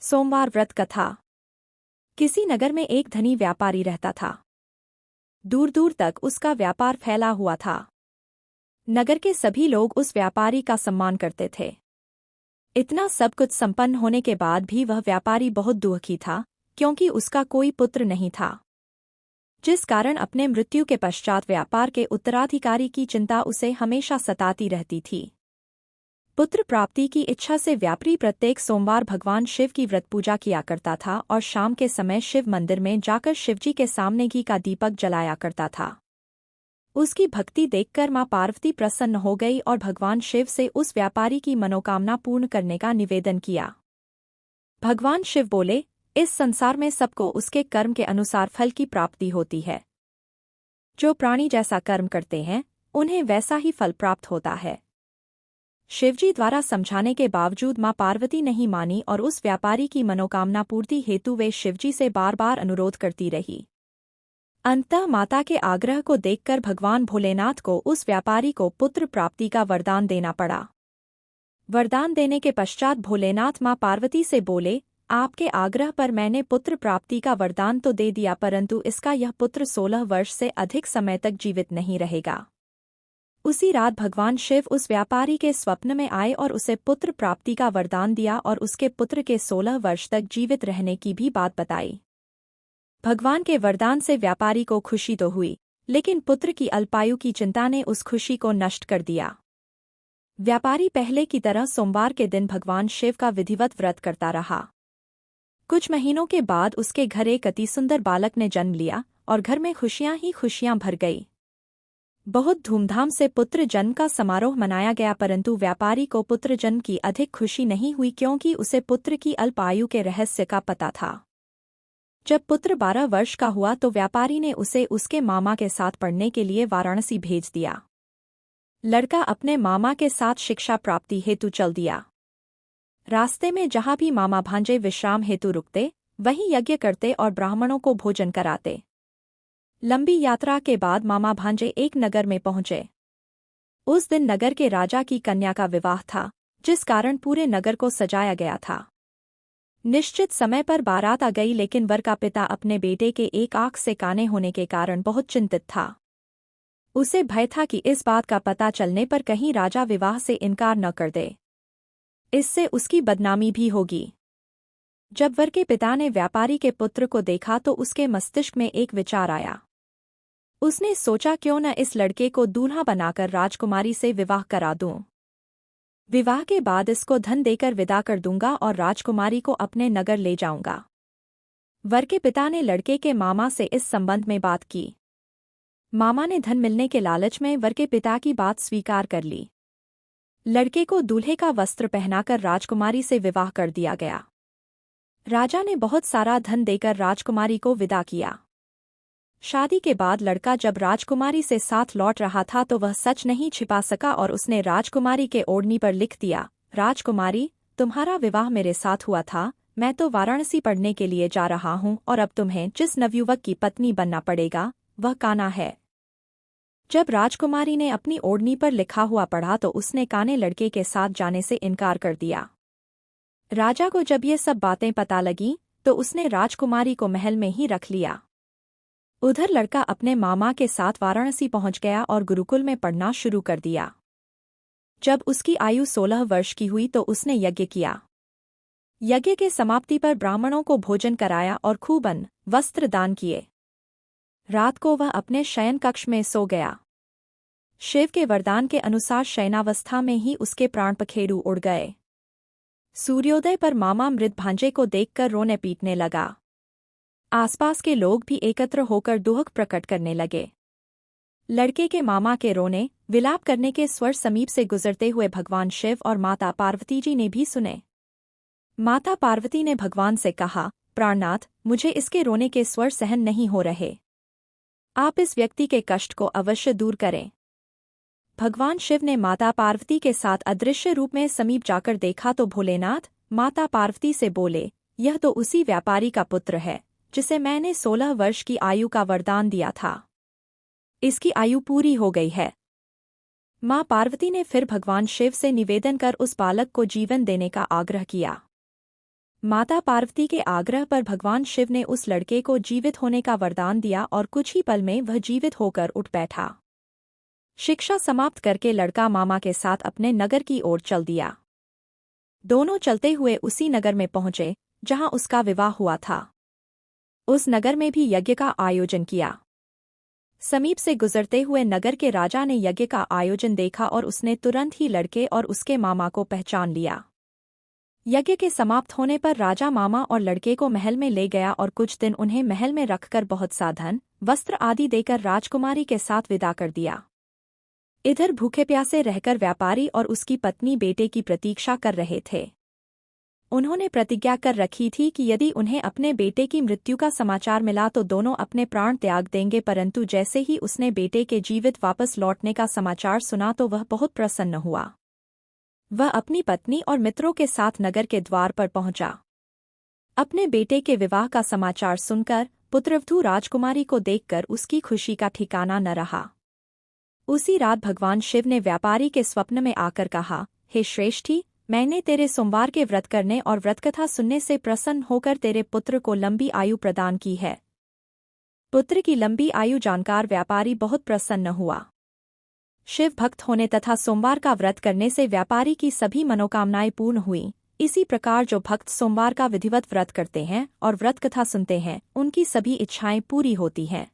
सोमवार व्रत कथा। किसी नगर में एक धनी व्यापारी रहता था। दूर दूर तक उसका व्यापार फैला हुआ था। नगर के सभी लोग उस व्यापारी का सम्मान करते थे। इतना सब कुछ संपन्न होने के बाद भी वह व्यापारी बहुत दुखी था, क्योंकि उसका कोई पुत्र नहीं था, जिस कारण अपने मृत्यु के पश्चात व्यापार के उत्तराधिकारी की चिंता उसे हमेशा सताती रहती थी। पुत्र प्राप्ति की इच्छा से व्यापारी प्रत्येक सोमवार भगवान शिव की व्रत पूजा किया करता था और शाम के समय शिव मंदिर में जाकर शिवजी के सामने घी का दीपक जलाया करता था। उसकी भक्ति देखकर मां पार्वती प्रसन्न हो गई और भगवान शिव से उस व्यापारी की मनोकामना पूर्ण करने का निवेदन किया। भगवान शिव बोले, इस संसार में सबको उसके कर्म के अनुसार फल की प्राप्ति होती है। जो प्राणी जैसा कर्म करते हैं उन्हें वैसा ही फल प्राप्त होता है। शिवजी द्वारा समझाने के बावजूद मां पार्वती नहीं मानी और उस व्यापारी की मनोकामना पूर्ति हेतु वे शिवजी से बार बार अनुरोध करती रही। अंततः माता के आग्रह को देखकर भगवान भोलेनाथ को उस व्यापारी को पुत्र प्राप्ति का वरदान देना पड़ा। वरदान देने के पश्चात भोलेनाथ मां पार्वती से बोले, आपके आग्रह पर मैंने पुत्र प्राप्ति का वरदान तो दे दिया, परंतु इसका यह पुत्र 16 वर्ष से अधिक समय तक जीवित नहीं रहेगा। उसी रात भगवान शिव उस व्यापारी के स्वप्न में आए और उसे पुत्र प्राप्ति का वरदान दिया और उसके पुत्र के 16 वर्ष तक जीवित रहने की भी बात बताई। भगवान के वरदान से व्यापारी को खुशी तो हुई, लेकिन पुत्र की अल्पायु की चिंता ने उस खुशी को नष्ट कर दिया। व्यापारी पहले की तरह सोमवार के दिन भगवान शिव का विधिवत व्रत करता रहा। कुछ महीनों के बाद उसके घर एक अति सुंदर बालक ने जन्म लिया और घर में खुशियां ही खुशियां भर गई। बहुत धूमधाम से पुत्र जन्म का समारोह मनाया गया, परंतु व्यापारी को पुत्र जन्म की अधिक खुशी नहीं हुई, क्योंकि उसे पुत्र की अल्प आयु के रहस्य का पता था। जब पुत्र 12 वर्ष का हुआ तो व्यापारी ने उसे उसके मामा के साथ पढ़ने के लिए वाराणसी भेज दिया। लड़का अपने मामा के साथ शिक्षा प्राप्ति हेतु चल दिया। रास्ते में जहां भी मामा भांजे विश्राम हेतु रुकते, वहीं यज्ञ करते और ब्राह्मणों को भोजन कराते। लंबी यात्रा के बाद मामा भांजे एक नगर में पहुंचे। उस दिन नगर के राजा की कन्या का विवाह था, जिस कारण पूरे नगर को सजाया गया था। निश्चित समय पर बारात आ गई, लेकिन वर का पिता अपने बेटे के एक आंख से काने होने के कारण बहुत चिंतित था। उसे भय था कि इस बात का पता चलने पर कहीं राजा विवाह से इनकार न कर दे, इससे उसकी बदनामी भी होगी। जब वर के पिता ने व्यापारी के पुत्र को देखा तो उसके मस्तिष्क में एक विचार आया। उसने सोचा, क्यों न इस लड़के को दूल्हा बनाकर राजकुमारी से विवाह करा दूं। विवाह के बाद इसको धन देकर विदा कर दूंगा और राजकुमारी को अपने नगर ले जाऊंगा। वर के पिता ने लड़के के मामा से इस संबंध में बात की। मामा ने धन मिलने के लालच में वर के पिता की बात स्वीकार कर ली। लड़के को दूल्हे का वस्त्र पहनाकर राजकुमारी से विवाह कर दिया गया। राजा ने बहुत सारा धन देकर राजकुमारी को विदा किया। शादी के बाद लड़का जब राजकुमारी से साथ लौट रहा था तो वह सच नहीं छिपा सका और उसने राजकुमारी के ओढ़नी पर लिख दिया, राजकुमारी, तुम्हारा विवाह मेरे साथ हुआ था। मैं तो वाराणसी पढ़ने के लिए जा रहा हूं और अब तुम्हें जिस नवयुवक की पत्नी बनना पड़ेगा वह काना है। जब राजकुमारी ने अपनी ओढ़नी पर लिखा हुआ पढ़ा तो उसने काने लड़के के साथ जाने से इनकार कर दिया। राजा को जब ये सब बातें पता लगीं तो उसने राजकुमारी को महल में ही रख लिया। उधर लड़का अपने मामा के साथ वाराणसी पहुंच गया और गुरुकुल में पढ़ना शुरू कर दिया। जब उसकी आयु 16 वर्ष की हुई तो उसने यज्ञ किया। यज्ञ के समाप्ति पर ब्राह्मणों को भोजन कराया और खूब अन्न वस्त्र दान किए। रात को वह अपने शयन कक्ष में सो गया। शिव के वरदान के अनुसार शयनावस्था में ही उसके प्राण पखेरु उड़ गए। सूर्योदय पर मामा मृत भांजे को देखकर रोने पीटने लगा। आसपास के लोग भी एकत्र होकर दुख प्रकट करने लगे। लड़के के मामा के रोने विलाप करने के स्वर समीप से गुजरते हुए भगवान शिव और माता पार्वती जी ने भी सुने। माता पार्वती ने भगवान से कहा, प्राणनाथ, मुझे इसके रोने के स्वर सहन नहीं हो रहे। आप इस व्यक्ति के कष्ट को अवश्य दूर करें। भगवान शिव ने माता पार्वती के साथ अदृश्य रूप में समीप जाकर देखा तो भोलेनाथ माता पार्वती से बोले, यह तो उसी व्यापारी का पुत्र है जिसे मैंने 16 वर्ष की आयु का वरदान दिया था। इसकी आयु पूरी हो गई है। मां पार्वती ने फिर भगवान शिव से निवेदन कर उस बालक को जीवन देने का आग्रह किया। माता पार्वती के आग्रह पर भगवान शिव ने उस लड़के को जीवित होने का वरदान दिया और कुछ ही पल में वह जीवित होकर उठ बैठा। शिक्षा समाप्त करके लड़का मामा के साथ अपने नगर की ओर चल दिया। दोनों चलते हुए उसी नगर में पहुंचे जहां उसका विवाह हुआ था। उस नगर में भी यज्ञ का आयोजन किया। समीप से गुजरते हुए नगर के राजा ने यज्ञ का आयोजन देखा और उसने तुरंत ही लड़के और उसके मामा को पहचान लिया। यज्ञ के समाप्त होने पर राजा मामा और लड़के को महल में ले गया और कुछ दिन उन्हें महल में रखकर बहुत सा धन, वस्त्र आदि देकर राजकुमारी के साथ विदा कर दिया। इधर भूखे प्यासे रहकर व्यापारी और उसकी पत्नी बेटे की प्रतीक्षा कर रहे थे। उन्होंने प्रतिज्ञा कर रखी थी कि यदि उन्हें अपने बेटे की मृत्यु का समाचार मिला तो दोनों अपने प्राण त्याग देंगे, परंतु जैसे ही उसने बेटे के जीवित वापस लौटने का समाचार सुना तो वह बहुत प्रसन्न हुआ। वह अपनी पत्नी और मित्रों के साथ नगर के द्वार पर पहुंचा। अपने बेटे के विवाह का समाचार सुनकर पुत्रवधू राजकुमारी को देखकर उसकी खुशी का ठिकाना न रहा। उसी रात भगवान शिव ने व्यापारी के स्वप्न में आकर कहा, हे श्रेष्ठी, मैंने तेरे सोमवार के व्रत करने और व्रतकथा सुनने से प्रसन्न होकर तेरे पुत्र को लंबी आयु प्रदान की है। पुत्र की लंबी आयु जानकर व्यापारी बहुत प्रसन्न हुआ। शिव भक्त होने तथा सोमवार का व्रत करने से व्यापारी की सभी मनोकामनाएं पूर्ण हुईं। इसी प्रकार जो भक्त सोमवार का विधिवत व्रत करते हैं और व्रत कथा सुनते हैं, उनकी सभी इच्छाएं पूरी होती हैं।